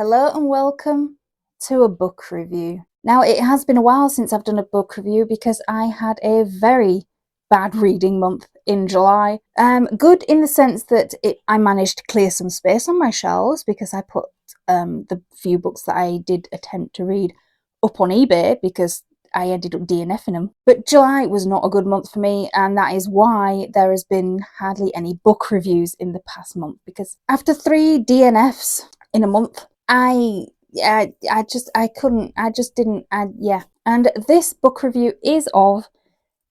Hello and welcome to a book review. Now, it has been a while since I've done a book review because I had a very bad reading month in July. Good in the sense that I managed to clear some space on my shelves because I put the few books that I did attempt to read up on eBay because I ended up DNFing them. But July was not a good month for me, and that is why there has been hardly any book reviews in the past month, because after 3 DNFs in a month, I just didn't. And this book review is of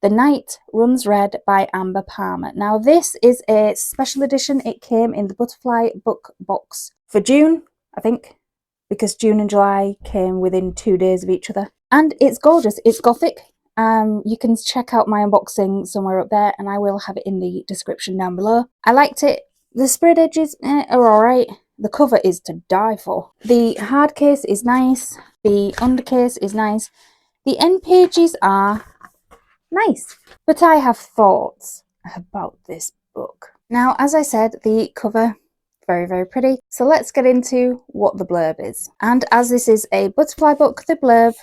The Night Runs Red by Amber Palmer. Now, this is a special edition. It came in the Butterfly book box for June, I think, because June and July came within 2 days of each other. And it's gorgeous. It's gothic. You can check out my unboxing somewhere up there, and I will have it in the description down below. I liked it. The spread edges are alright. The cover is to die for. The hard case is nice. The undercase is nice. The end pages are nice. But I have thoughts about this book. Now, as I said, the cover, very, very pretty. So let's get into what the blurb is. And as this is a Butterfly book, the blurb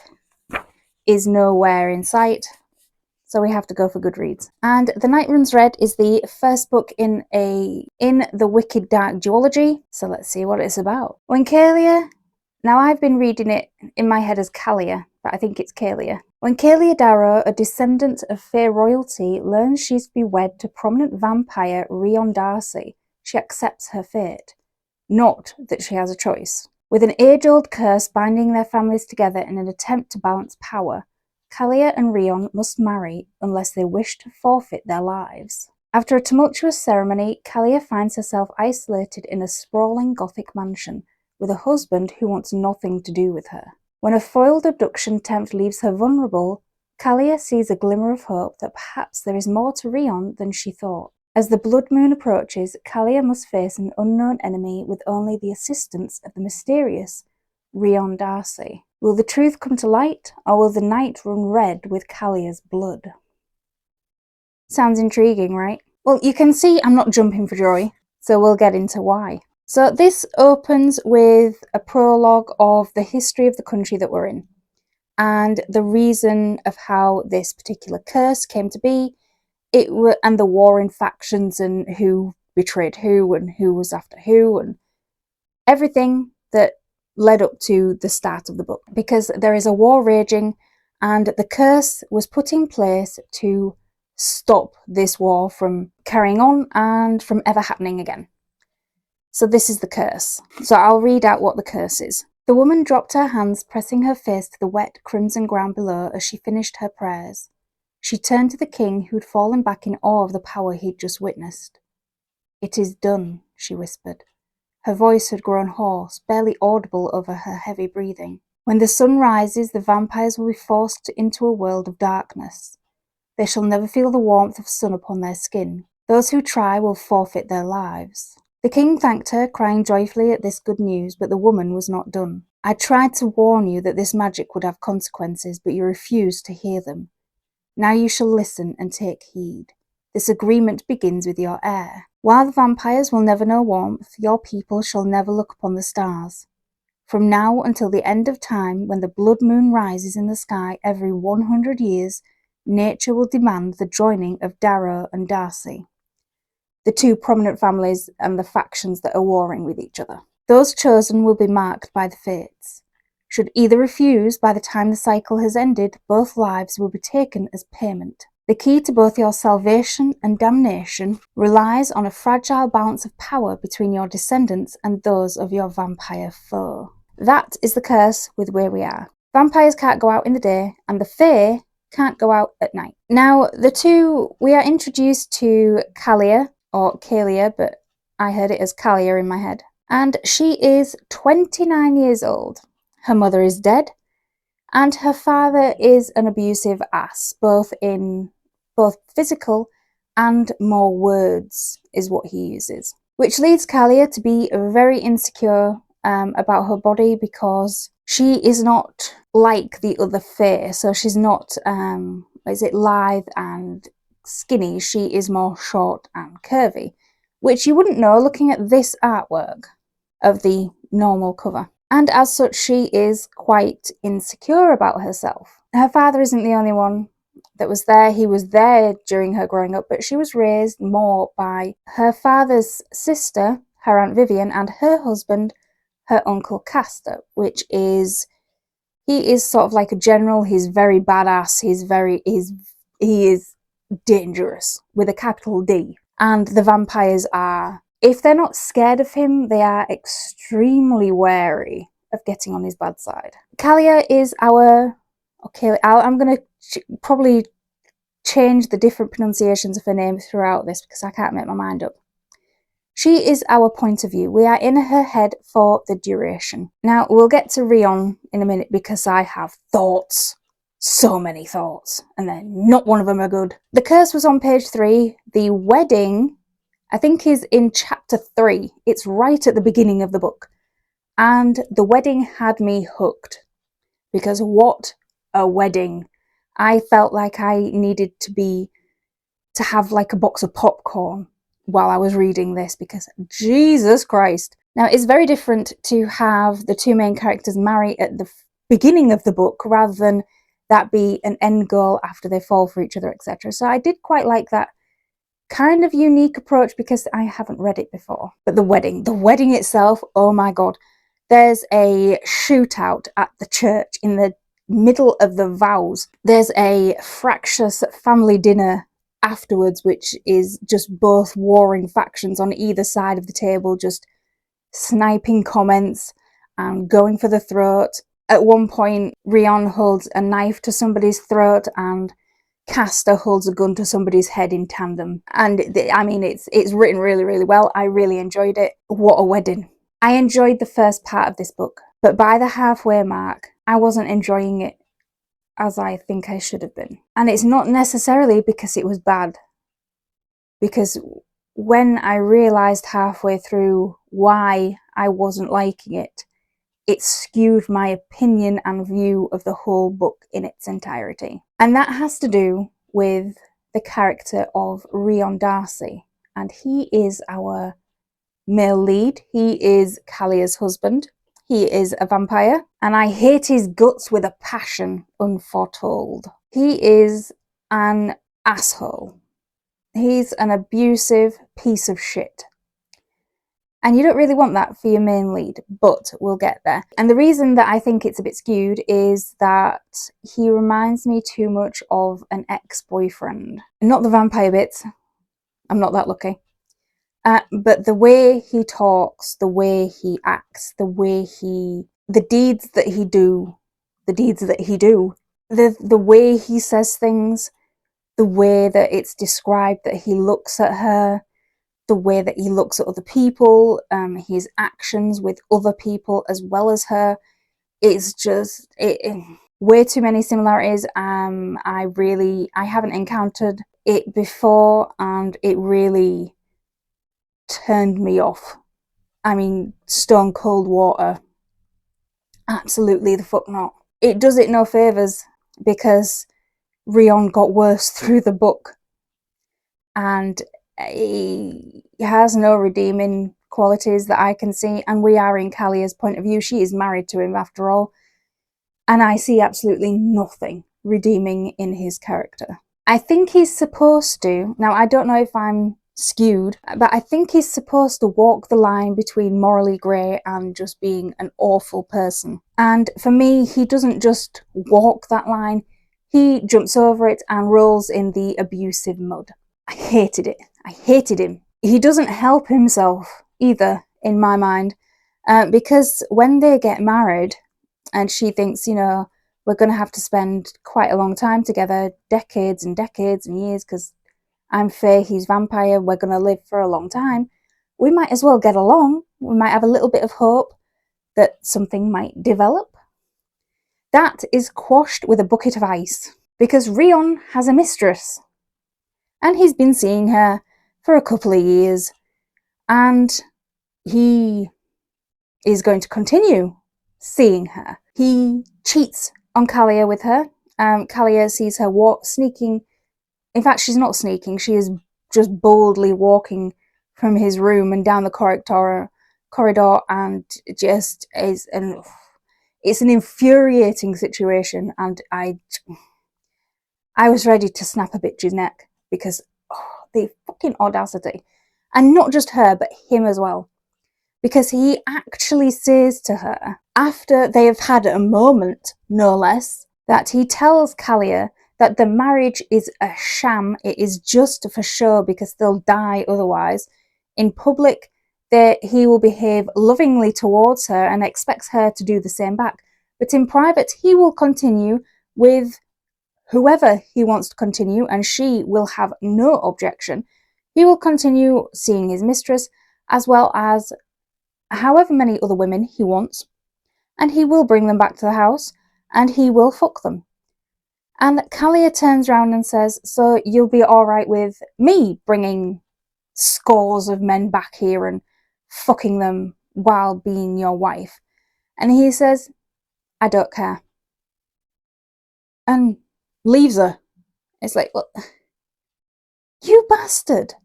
is nowhere in sight, so we have to go for Goodreads. And The Night Runs Red is the first book in the Wicked Dark duology. So let's see what it's about. When Kalia, now I've been reading it in my head as Kalia, but I think it's Kalia. When Kalia Darrow, a descendant of Fae royalty, learns she's to be wed to prominent vampire Rion Darcy, she accepts her fate. Not that she has a choice. With an age-old curse binding their families together in an attempt to balance power, Kalia and Rion must marry unless they wish to forfeit their lives. After a tumultuous ceremony, Kalia finds herself isolated in a sprawling Gothic mansion with a husband who wants nothing to do with her. When a foiled abduction attempt leaves her vulnerable, Kalia sees a glimmer of hope that perhaps there is more to Rion than she thought. As the blood moon approaches, Kalia must face an unknown enemy with only the assistance of the mysterious Rion Darcy. Will the truth come to light, or will the night run red with Kalia's blood? Sounds intriguing, right? Well, you can see I'm not jumping for joy, so we'll get into why. So this opens with a prologue of the history of the country that we're in, and the reason of how this particular curse came to be, and the war in factions and who betrayed who and who was after who and everything that led up to the start of the book. Because there is a war raging, and the curse was put in place to stop this war from carrying on and from ever happening again. So this is the curse. So I'll read out what the curse is. The woman dropped her hands, pressing her face to the wet crimson ground below as she finished her prayers. She turned to the king, who'd fallen back in awe of the power he'd just witnessed. "It is done," she whispered. Her voice had grown hoarse, barely audible over her heavy breathing. "When the sun rises, the vampires will be forced into a world of darkness. They shall never feel the warmth of sun upon their skin. Those who try will forfeit their lives." The king thanked her, crying joyfully at this good news, but the woman was not done. "I tried to warn you that this magic would have consequences, but you refused to hear them. Now you shall listen and take heed. This agreement begins with your heir. While the vampires will never know warmth, your people shall never look upon the stars. From now until the end of time, when the blood moon rises in the sky every 100 years, nature will demand the joining of Darrow and Darcy, the two prominent families and the factions that are warring with each other. Those chosen will be marked by the fates. Should either refuse, by the time the cycle has ended, both lives will be taken as payment. The key to both your salvation and damnation relies on a fragile balance of power between your descendants and those of your vampire foe." That is the curse with where we are. Vampires can't go out in the day, and the Fae can't go out at night. Now, we are introduced to Kalia, or Kalia, but I heard it as Kalia in my head. And she is 29 years old. Her mother is dead, and her father is an abusive ass, both physical and more words is what he uses. Which leads Kalia to be very insecure about her body, because she is not like the other Fae. So she's not, lithe and skinny. She is more short and curvy, which you wouldn't know looking at this artwork of the normal cover. And as such, she is quite insecure about herself. Her father isn't the only one that was there. He was there during her growing up, but she was raised more by her father's sister, her Aunt Vivian, and her husband, her Uncle Castor, which is, he is sort of like a general. He's very badass. He is dangerous with a capital D. And the vampires are, if they're not scared of him, they are extremely wary of getting on his bad side. Kalia is our, okay, I'm going to probably change the different pronunciations of her name throughout this because I can't make my mind up. She is our point of view. We are in her head for the duration. Now, we'll get to Rion in a minute because I have thoughts. So many thoughts. And then not one of them are good. The curse was on page 3. The wedding, I think, is in chapter 3. It's right at the beginning of the book. And the wedding had me hooked. Because what a wedding. I felt like I needed to have like a box of popcorn while I was reading this, because Jesus Christ. Now, it's very different to have the two main characters marry at the beginning of the book rather than that be an end goal after they fall for each other, etc. So I did quite like that kind of unique approach because I haven't read it before. But the wedding itself, oh my God. There's a shootout at the church in the middle of the vows. There's a fractious family dinner afterwards, which is just both warring factions on either side of the table, just sniping comments and going for the throat. At one point, Rion holds a knife to somebody's throat and Castor holds a gun to somebody's head in tandem. And I mean, it's written really, really well. I really enjoyed it. What a wedding. I enjoyed the first part of this book, but by the halfway mark, I wasn't enjoying it as I think I should have been. And it's not necessarily because it was bad, because when I realised halfway through why I wasn't liking it, it skewed my opinion and view of the whole book in its entirety. And that has to do with the character of Rion Darcy. And he is our male lead. He is Kalia's husband. He is a vampire, and I hate his guts with a passion unforetold. He is an asshole. He's an abusive piece of shit. And you don't really want that for your main lead, but we'll get there. And the reason that I think it's a bit skewed is that he reminds me too much of an ex-boyfriend. Not the vampire bits. I'm not that lucky. But the way he talks, the way he acts, the deeds that he do, the way he says things, the way that it's described that he looks at her, the way that he looks at other people, his actions with other people as well as her, it's just way too many similarities. I haven't encountered it before, and it really turned me off. I mean, stone cold water. Absolutely the fuck not. It does it no favours because Rion got worse through the book, and he has no redeeming qualities that I can see, and we are in Kalia's point of view. She is married to him after all, and I see absolutely nothing redeeming in his character. I think he's supposed to, now I don't know if I'm skewed, but I think he's supposed to walk the line between morally grey and just being an awful person. And for me, he doesn't just walk that line, he jumps over it and rolls in the abusive mud. I hated it. I hated him. He doesn't help himself either, in my mind, because when they get married and she thinks, you know, we're going to have to spend quite a long time together, decades and decades and years, because I'm Fae, he's vampire, we're going to live for a long time. We might as well get along. We might have a little bit of hope that something might develop. That is quashed with a bucket of ice, because Rion has a mistress. And he's been seeing her for a couple of years. And he is going to continue seeing her. He cheats on Kalia with her. Kalia sees her sneaking. In fact, she's not sneaking. She is just boldly walking from his room and down the corridor, and just is it's an infuriating situation, and I was ready to snap a bitch's neck because the fucking audacity. And not just her, but him as well. Because he actually says to her, after they have had a moment, no less, that he tells Kalia that the marriage is a sham, it is just for show because they'll die otherwise. In public, he will behave lovingly towards her and expects her to do the same back. But in private, he will continue with whoever he wants to continue, and she will have no objection. He will continue seeing his mistress, as well as however many other women he wants, and he will bring them back to the house, and he will fuck them. And Kalia turns around and says, so you'll be alright with me bringing scores of men back here and fucking them while being your wife? And he says, I don't care. And leaves her. It's like, well, you bastard.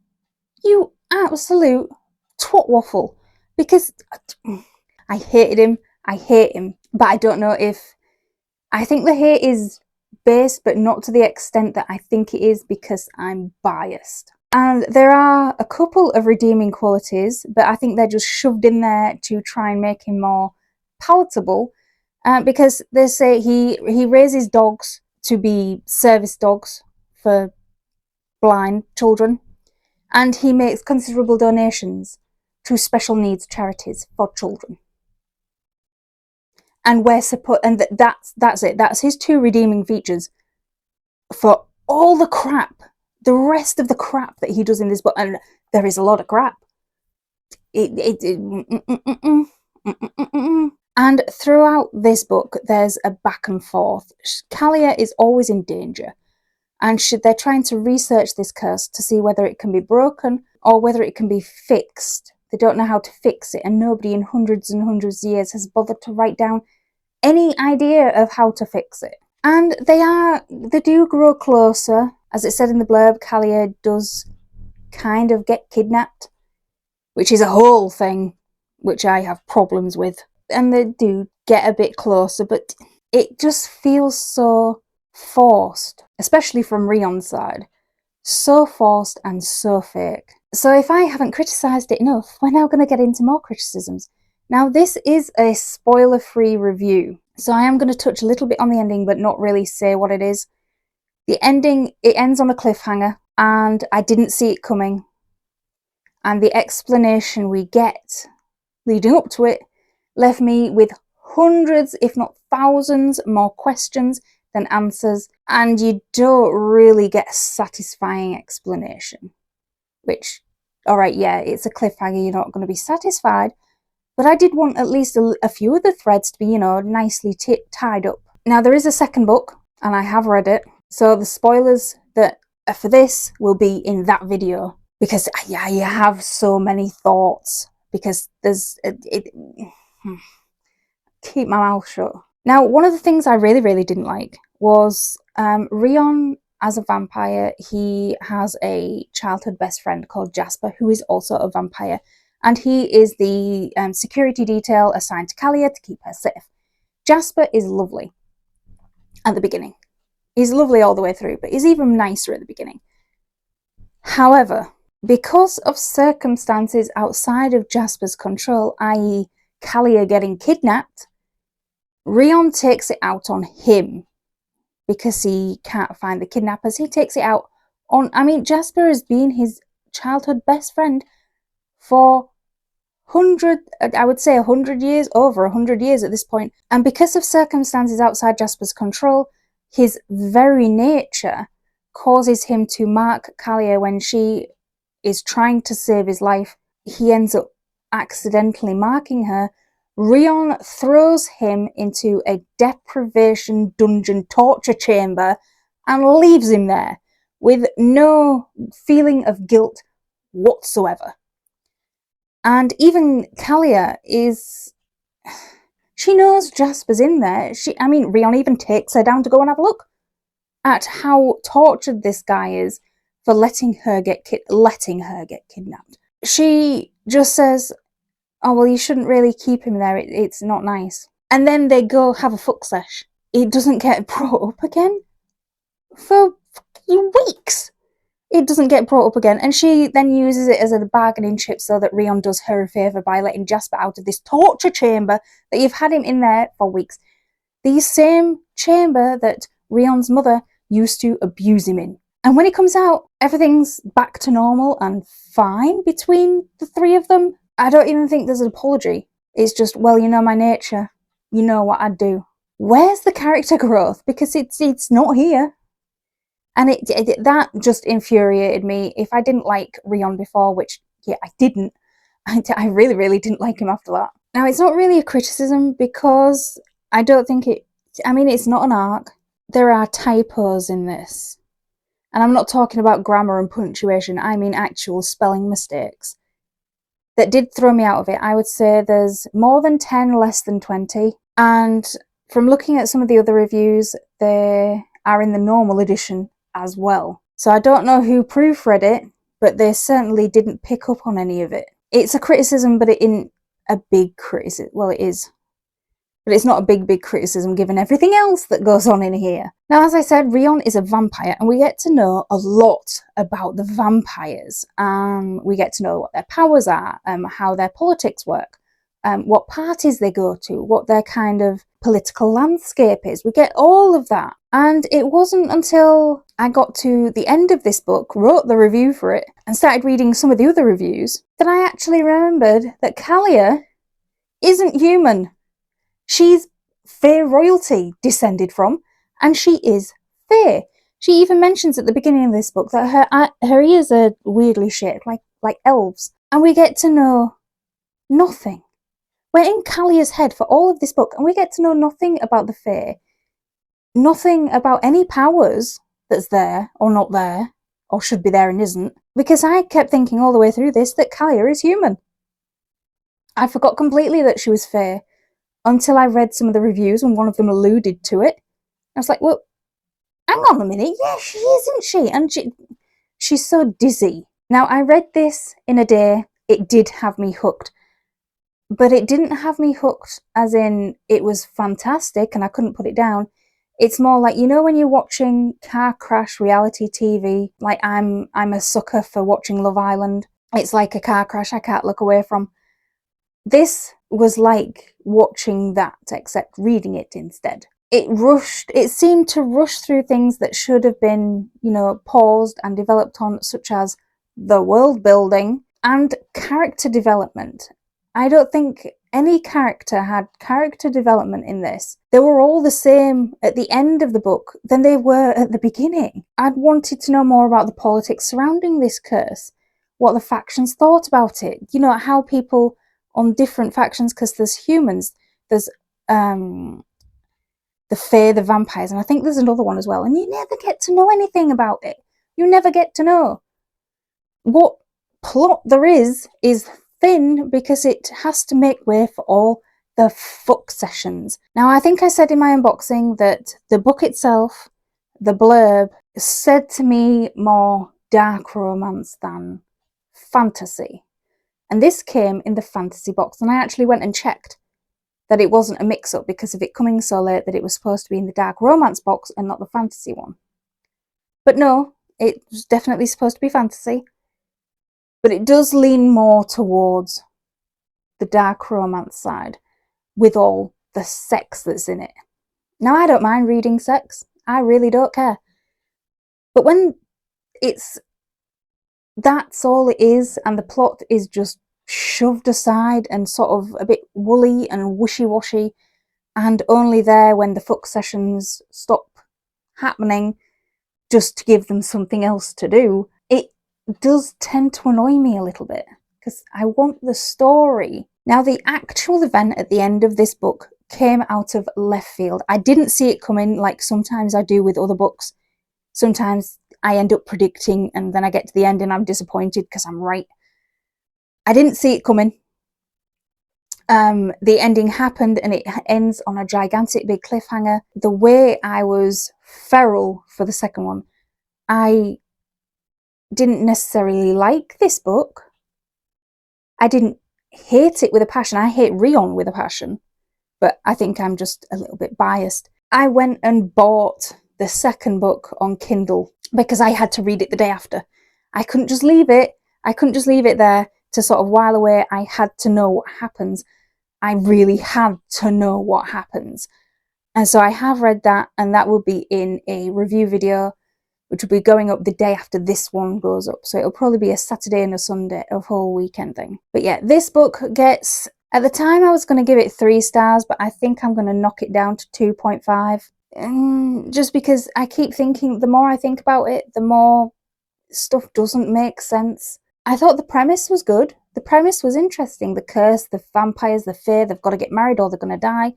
You absolute twat waffle. Because I hated him. I hate him. But I don't know if... I think the hate is based, but not to the extent that I think it is, because I'm biased. And there are a couple of redeeming qualities, but I think they're just shoved in there to try and make him more palatable. Because they say he raises dogs to be service dogs for blind children. And he makes considerable donations to special needs charities for children. And that's it. That's his two redeeming features for all the crap, the rest of the crap that he does in this book. And there is a lot of crap. And throughout this book, there's a back and forth. Kalia is always in danger. And they're trying to research this curse to see whether it can be broken or whether it can be fixed. They don't know how to fix it, and nobody in hundreds and hundreds of years has bothered to write down any idea of how to fix it. And they do grow closer. As it said in the blurb, Kalia does kind of get kidnapped, which is a whole thing which I have problems with. And they do get a bit closer, but it just feels so forced, especially from Rion's side. So forced and so fake. So if I haven't criticised it enough, we're now going to get into more criticisms. Now, this is a spoiler-free review, so I am going to touch a little bit on the ending, but not really say what it is. The ending, it ends on a cliffhanger, and I didn't see it coming. And the explanation we get leading up to it left me with hundreds, if not thousands, more questions than answers, and you don't really get a satisfying explanation. Which, alright, yeah, it's a cliffhanger, you're not going to be satisfied, but I did want at least a few of the threads to be, nicely tied up. Now, there is a second book, and I have read it, so the spoilers that for this will be in that video, because I have so many thoughts, because keep my mouth shut. Now, one of the things I really, really didn't like was Rion as a vampire. He has a childhood best friend called Jasper, who is also a vampire. And he is the security detail assigned to Kalia to keep her safe. Jasper is lovely at the beginning. He's lovely all the way through, but he's even nicer at the beginning. However, because of circumstances outside of Jasper's control, i.e. Kalia getting kidnapped, Rion takes it out on him. Because he can't find the kidnappers, he takes it out on... Jasper has been his childhood best friend for 100 years, over 100 years at this point. And because of circumstances outside Jasper's control, his very nature causes him to mark Kalia when she is trying to save his life. He ends up accidentally marking her. Rion throws him into a deprivation dungeon torture chamber and leaves him there with no feeling of guilt whatsoever. And even Kalia she knows Jasper's in there. Rion even takes her down to go and have a look at how tortured this guy is for letting her get kidnapped. She just says, oh, well, you shouldn't really keep him there. It's not nice. And then they go have a fuck sesh. It doesn't get brought up again for weeks. It doesn't get brought up again. And she then uses it as a bargaining chip so that Rion does her a favour by letting Jasper out of this torture chamber that you've had him in there for weeks. The same chamber that Rion's mother used to abuse him in. And when he comes out, everything's back to normal and fine between the three of them. I don't even think there's an apology. It's just, well, you know my nature. You know what I'd do. Where's the character growth? Because it's not here. And that just infuriated me. If I didn't like Rion before, which, yeah, I didn't, I really, really didn't like him after that. Now, it's not really a criticism because I don't think it's not an arc. There are typos in this. And I'm not talking about grammar and punctuation, I mean actual spelling mistakes. That did throw me out of it. I would say there's more than 10, less than 20. And from looking at some of the other reviews, they are in the normal edition as well. So I don't know who proofread it, but they certainly didn't pick up on any of it. It's a criticism, but it isn't a big criticism. Well, it is. But it's not a big criticism given everything else that goes on in here. Now, as I said, Rion is a vampire, and we get to know a lot about the vampires. We get to know what their powers are, how their politics work, what parties they go to, what their kind of political landscape is. We get all of that. And it wasn't until I got to the end of this book, wrote the review for it, and started reading some of the other reviews, that I actually remembered that Kalia isn't human. She's Fae royalty descended from, and she is Fae. She even mentions at the beginning of this book that her ears are weirdly shaped, like elves. And we get to know nothing. We're in Kalia's head for all of this book, and we get to know nothing about the Fae. Nothing about any powers that's there, or not there, or should be there and isn't. Because I kept thinking all the way through this that Kalia is human. I forgot completely that she was Fae. Until I read some of the reviews and one of them alluded to it. I was like, well, hang on a minute. Yeah, she is, isn't she? And she's so dizzy. Now, I read this in a day. It did have me hooked. But it didn't have me hooked as in it was fantastic and I couldn't put it down. It's more like, you know, when you're watching car crash reality TV, like I'm a sucker for watching Love Island. It's like a car crash I can't look away from. This was like watching that, except reading it instead. It seemed to rush through things that should have been, paused and developed on, such as the world building and character development. I don't think any character had character development in this. They were all the same at the end of the book than they were at the beginning. I'd wanted to know more about the politics surrounding this curse, what the factions thought about it, how people on different factions, because there's humans, there's the Fae, the vampires, and I think there's another one as well, and you never get to know anything about it. You never get to know. What plot there is thin because it has to make way for all the fuck sessions. Now, I think I said in my unboxing that the book itself, the blurb, said to me more dark romance than fantasy. And this came in the fantasy box, and I actually went and checked that it wasn't a mix-up because of it coming so late that it was supposed to be in the dark romance box and not the fantasy one. But no, it was definitely supposed to be fantasy. But it does lean more towards the dark romance side with all the sex that's in it. Now, I don't mind reading sex. I really don't care. But when that's all it is, and the plot is just shoved aside and sort of a bit woolly and wishy-washy, and only there when the fuck sessions stop happening just to give them something else to do, it does tend to annoy me a little bit, because I want the story. Now, the actual event at the end of this book came out of left field. I didn't see it coming like sometimes I do with other books. Sometimes I end up predicting and then I get to the end and I'm disappointed because I'm right. I didn't see it coming. The ending happened and it ends on a gigantic big cliffhanger. The way I was feral for the second one, I didn't necessarily like this book. I didn't hate it with a passion. I hate Rion with a passion, but I think I'm just a little bit biased. I went and bought the second book on Kindle because I had to read it the day after. I couldn't just leave it. I couldn't just leave it there to sort of while away. I had to know what happens. I really had to know what happens. And so I have read that, and that will be in a review video, which will be going up the day after this one goes up. So it'll probably be a Saturday and a Sunday, a whole weekend thing. But yeah, this book gets, at the time I was going to give it 3 stars, but I think I'm going to knock it down to 2.5. Just because I keep thinking, the more I think about it, the more stuff doesn't make sense. I thought the premise was good. The premise was interesting. The curse, the vampires, the fear, they've got to get married or they're going to die.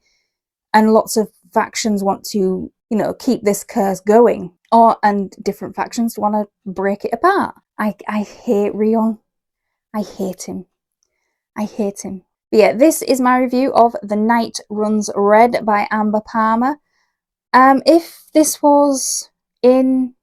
And lots of factions want to, keep this curse going. And different factions want to break it apart. I hate Rion. I hate him. I hate him. But yeah, this is my review of The Night Runs Red by Amber Palmer. If this was in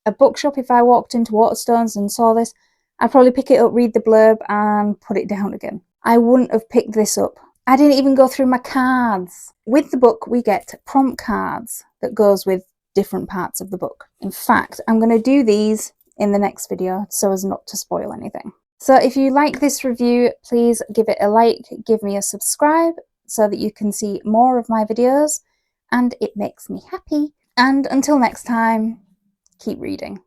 a bookshop, if I walked into Waterstones and saw this, I'd probably pick it up, read the blurb, and put it down again. I wouldn't have picked this up. I didn't even go through my cards. With the book, we get prompt cards that goes with different parts of the book. In fact, I'm going to do these in the next video so as not to spoil anything. So if you like this review, please give it a like, give me a subscribe so that you can see more of my videos, and it makes me happy. And until next time, keep reading.